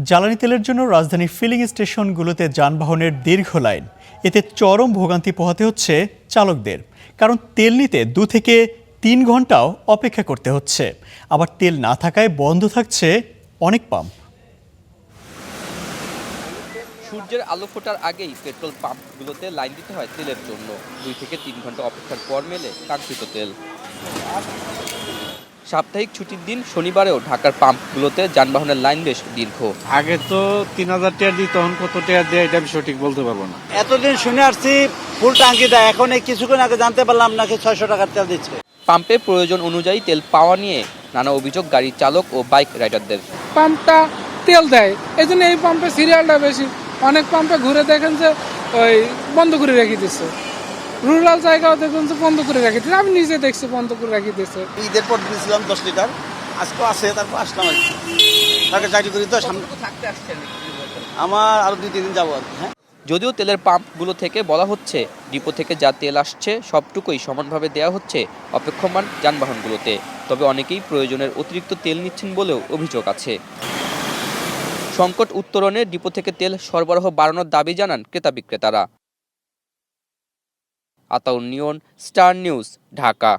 জ্বালানি তেলের জন্য রাজধানীর ফিলিং স্টেশনগুলোতে যানবাহনের দীর্ঘ লাইন। এতে চরম ভোগান্তি পোহাতে হচ্ছে চালকদের, কারণ তেল নিতে 2 থেকে 3 ঘন্টাও অপেক্ষা করতে হচ্ছে। আবার তেল না থাকায় বন্ধ থাকছে অনেক পাম্প। সূর্যের আলো ফোটার আগেই পেট্রোল পাম্পগুলোতে লাইন দিতে হয় তেলের জন্য। 2 থেকে 3 ঘন্টা অপেক্ষার পর মেলে কাঙ্ক্ষিত তেল। সাপ্তাহিক ছুটির দিন শনিবারেও ঢাকার পাম্পগুলোতে যানবাহনের লাইন বেশ দীর্ঘ। আগে তো 3000 টাকা দিই, তখন কত টাকা দেয় এটা আমি সঠিক বলতে পারবো না। এতদিন শুনে আসছি ফুল ট্যাঙ্কি দেয়, এখন এই কিছুক্ষণ আগে জানতে পারলাম নাকি 600 টাকার তেল দিচ্ছে। পাম্পে প্রয়োজন অনুযায়ী তেল পাওয়া নিয়ে নানা অভিযোগ গাড়ি চালক ও বাইক রাইডারদের। পাম্পটা তেল দেয়, এই জন্য এই পাম্পে সিরিয়ালটা বেশি। অনেক পাম্পে ঘুরে দেখেন যে ওই বন্ধ করে রেখে দিচ্ছে, রুরাল জায়গাও দেখুন যে বন্ধ করে রেখে দিচ্ছে। আমি নিজে দেখছি বন্ধ করে রেখে দিচ্ছে। ঈদের পর দিয়েছিলাম 10 লিটার, আজকে আছে, তারপর আসলাম আর কি। তাকে চাকরি করি তো সামনে আমার আরো 2-3 দিন যাবো আর কি। হ্যাঁ, যদিও তেলের পাম্পগুলো থেকে বলা হচ্ছে ডিপো থেকে যা তেল আসছে সবটুকুই সমানভাবে দেওয়া হচ্ছে অপেক্ষমান যানবাহনগুলোতে, তবে অনেকেই প্রয়োজনের অতিরিক্ত তেল নিচ্ছেন বলেও অভিযোগ আছে। সংকট উত্তরণে ডিপো থেকে তেল সরবরাহ বাড়ানোর দাবি জানান ক্রেতা বিক্রেতারা। আতাউর নিয়ন, স্টার নিউজ, ঢাকা।